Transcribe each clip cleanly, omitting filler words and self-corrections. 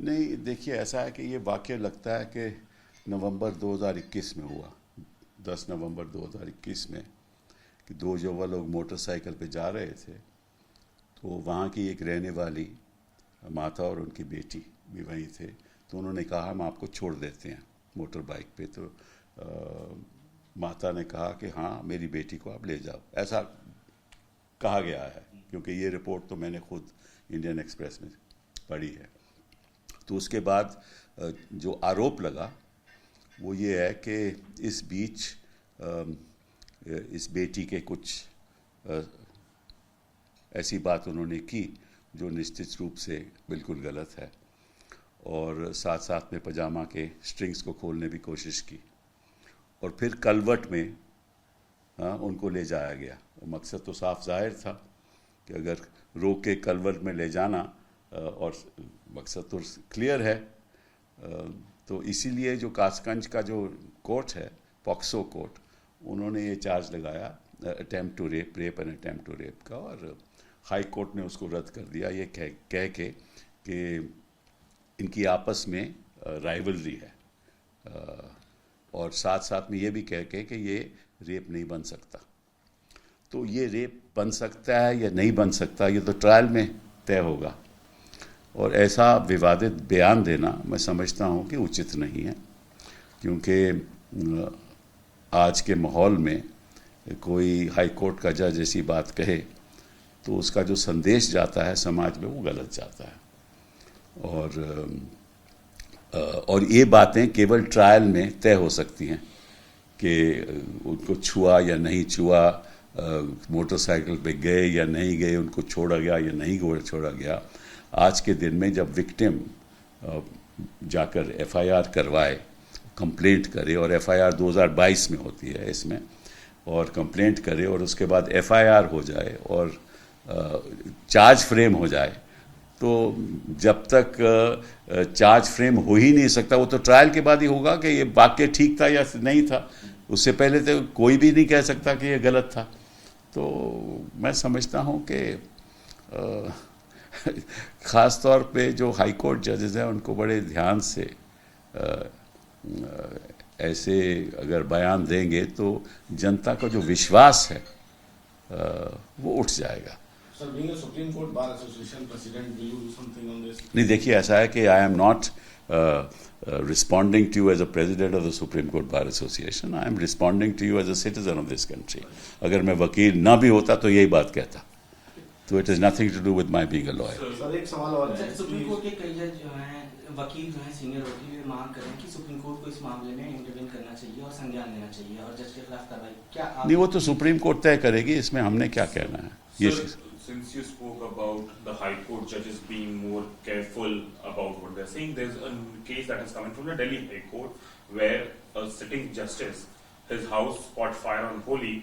नहीं, देखिए ऐसा है कि ये वाक़या लगता है कि नवंबर 2021 में हुआ, 10 नवंबर 2021 में, कि दो युवा लोग मोटरसाइकिल पे जा रहे थे, तो वहाँ की एक रहने वाली माता और उनकी बेटी भी वहीं थे, तो उन्होंने कहा हम आपको छोड़ देते हैं मोटर बाइक पे। तो माता ने कहा कि हाँ मेरी बेटी को आप ले जाओ, ऐसा कहा गया है, क्योंकि ये रिपोर्ट तो मैंने खुद इंडियन एक्सप्रेस में पढ़ी है। तो उसके बाद जो आरोप लगा वो ये है कि इस बीच इस बेटी के कुछ ऐसी बात उन्होंने की जो निश्चित रूप से बिल्कुल गलत है, और साथ साथ में पजामा के स्ट्रिंग्स को खोलने की कोशिश की, और फिर कलवट में उनको ले जाया गया। मकसद तो साफ जाहिर था कि अगर रोक के कलवट में ले जाना, और मकसद तो क्लियर है, तो इसीलिए जो कासगंज का जो कोर्ट है, पॉक्सो कोर्ट, उन्होंने ये चार्ज लगाया attempt to rape and attempt to rape का, और हाई कोर्ट ने उसको रद्द कर दिया ये कह के कि इनकी आपस में राइवलरी है, और साथ साथ में ये भी कह के कि ये रेप नहीं बन सकता। तो ये रेप बन सकता है या नहीं बन सकता ये तो ट्रायल में तय होगा, और ऐसा विवादित बयान देना मैं समझता हूँ कि उचित नहीं है, क्योंकि आज के माहौल में कोई हाई कोर्ट का जज ऐसी बात कहे तो उसका जो संदेश जाता है समाज में वो गलत जाता है। और ये बातें केवल ट्रायल में तय हो सकती हैं कि उनको छुआ या नहीं छुआ, मोटरसाइकिल पे गए या नहीं गए, उनको छोड़ा गया या नहीं छोड़ा गया। आज के दिन में जब विक्टिम जाकर एफआईआर करवाए, कंप्लेंट करे, और एफआईआर 2022 में होती है इसमें, और कंप्लेंट करे और उसके बाद एफआईआर हो जाए और चार्ज फ्रेम हो जाए, तो जब तक चार्ज फ्रेम हो ही नहीं सकता, वो तो ट्रायल के बाद ही होगा कि ये वाक्य ठीक था या नहीं था। उससे पहले तो कोई भी नहीं कह सकता कि ये गलत था। तो मैं समझता हूँ कि ख़ास तौर पे जो हाई कोर्ट जजेस हैं उनको बड़े ध्यान से ऐसे अगर बयान देंगे तो जनता का जो विश्वास है वो उठ जाएगा। Sir, being a Supreme Court Bar Association president, will you do something on this? नहीं, देखिए ऐसा है कि I am not responding to you as a president of the Supreme Court Bar Association. I am responding to you as a citizen of this country. अगर मैं वकील ना भी होता तो यही बात कहता। तो it has nothing to do with my being a lawyer. Sir एक सवाल और है। सुप्रीम कोर्ट के कई जज जो हैं, वकील जो हैं, सीनियर वकील मांग कर रहे हैं कि सुप्रीम कोर्ट को इस मामले में इंटरवीन करना चाहिए और संज्ञान लेना चाहिए और जज के खिलाफ कार्रवाई। क्या आप नहीं, वो तो सुप्रीम कोर्ट तय करेगी, इसमें हमने क्या कहना है। ये Since you spoke about the High Court judges being more careful about what they're saying, there's a case that is coming from the Delhi High Court where a sitting justice, his house caught fire on Holi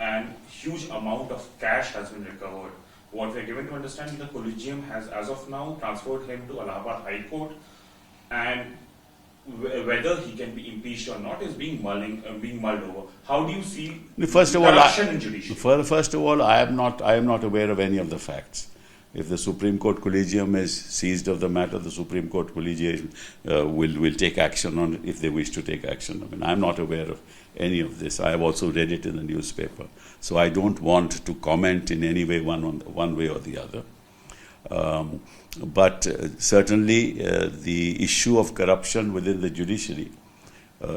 and huge amount of cash has been recovered. What we're given to understand, the collegium has as of now transferred him to Allahabad High Court, and whether he can be impeached or not is being mulled over. How do you see First of all, corruption in judiciary? First of all, I am not aware of any of the facts. If the Supreme Court Collegium is seized of the matter, the Supreme Court Collegium will take action on it if they wish to take action. I mean, I am not aware of any of this. I have also read it in the newspaper, so I don't want to comment in any way one way or the other. But certainly the issue of corruption within the judiciary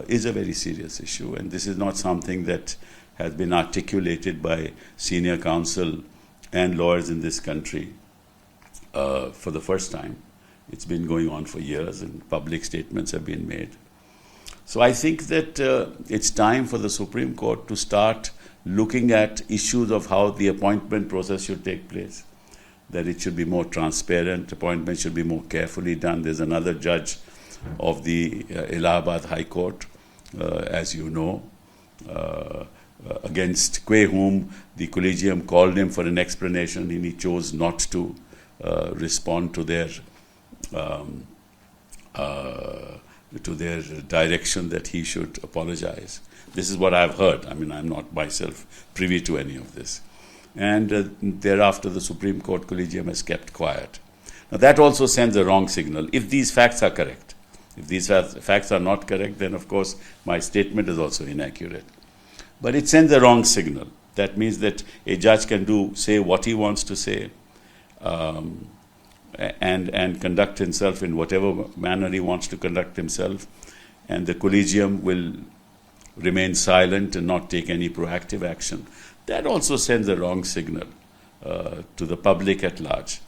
is a very serious issue, and this is not something that has been articulated by senior counsel and lawyers in this country for the first time. It's been going on for years, and public statements have been made. So I think that it's time for the Supreme Court to start looking at issues of how the appointment process should take place, that it should be more transparent, appointments should be more carefully done. There's another judge of the Allahabad High Court, as you know, against whom the collegium called him for an explanation, and he chose not to respond to their direction that he should apologize. This is what I've heard. I mean, I'm not myself privy to any of this. And thereafter, the Supreme Court Collegium has kept quiet. That also sends a wrong signal if these facts are correct. If these facts are not correct, then of course my statement is also inaccurate. But it sends a wrong signal. That means that a judge can say what he wants to say, and conduct himself in whatever manner he wants to conduct himself, and the collegium will remain silent and not take any proactive action. That also sends a wrong signal to the public at large,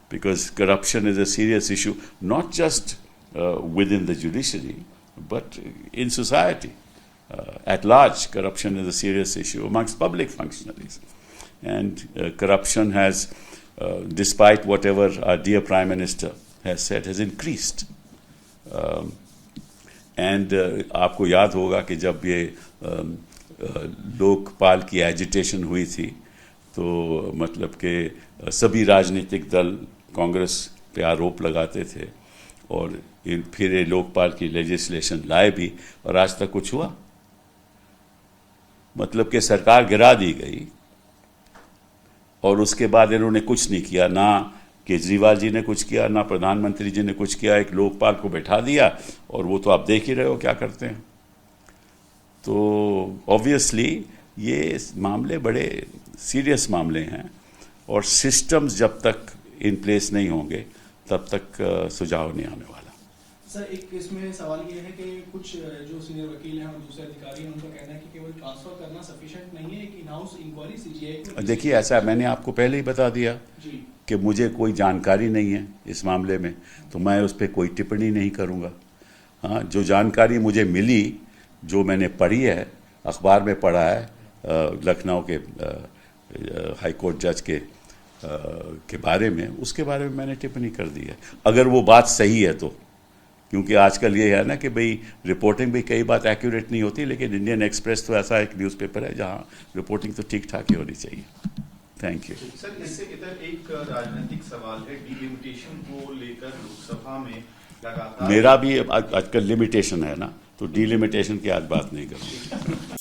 because corruption is a serious issue, not just within the judiciary, but in society. At large, corruption is a serious issue amongst public functionaries. And corruption has, despite whatever our dear Prime Minister has said, has increased. And आपको याद होगा कि जब ये लोकपाल की agitation हुई थी, तो मतलब कि सभी राजनीतिक दल कांग्रेस पे आरोप लगाते थे, और फिर ये लोकपाल की लेजिस्लेशन लाए भी, और आज तक कुछ हुआ। मतलब कि सरकार गिरा दी गई और उसके बाद इन्होंने कुछ नहीं किया। ना केजरीवाल जी ने कुछ किया, ना प्रधानमंत्री जी ने कुछ किया। एक लोकपाल को बैठा दिया और वो तो आप देख ही रहे हो क्या करते हैं। तो ऑब्वियसली ये मामले बड़े सीरियस मामले हैं, और सिस्टम्स जब तक इन प्लेस नहीं होंगे तब तक सुझाव नहीं आने वाला। सर, एक इसमें सवाल ये है कि कुछ जो सीनियर वकील हैं और दूसरे अधिकारी हैं, उनका कहना है कि केवल ट्रांसफर करना सफिशिएंट नहीं है, एक इन हाउस इंक्वायरी सीजीआई। देखिए, ऐसा मैंने आपको पहले ही बता दिया कि मुझे कोई जानकारी नहीं है इस मामले में, तो मैं उस पर कोई टिप्पणी नहीं करूँगा। हाँ, जो जानकारी मुझे मिली, जो मैंने पढ़ी है, अखबार में पढ़ा है, लखनऊ के हाई कोर्ट जज के बारे में, उसके बारे में मैंने टिप्पणी कर दी है, अगर वो बात सही है तो। क्योंकि आजकल ये है ना कि भाई रिपोर्टिंग भी कई बात एक्यूरेट नहीं होती, लेकिन इंडियन एक्सप्रेस तो ऐसा एक न्यूज़पेपर है जहाँ रिपोर्टिंग तो ठीक ठाक ही होनी चाहिए। Thank you. सर, इससे इधर एक राजनीतिक सवाल है, डिलिमिटेशन को लेकर लोकसभा में लगातार। मेरा भी आजकल लिमिटेशन है ना, तो डिलिमिटेशन की आज बात नहीं करूँगा।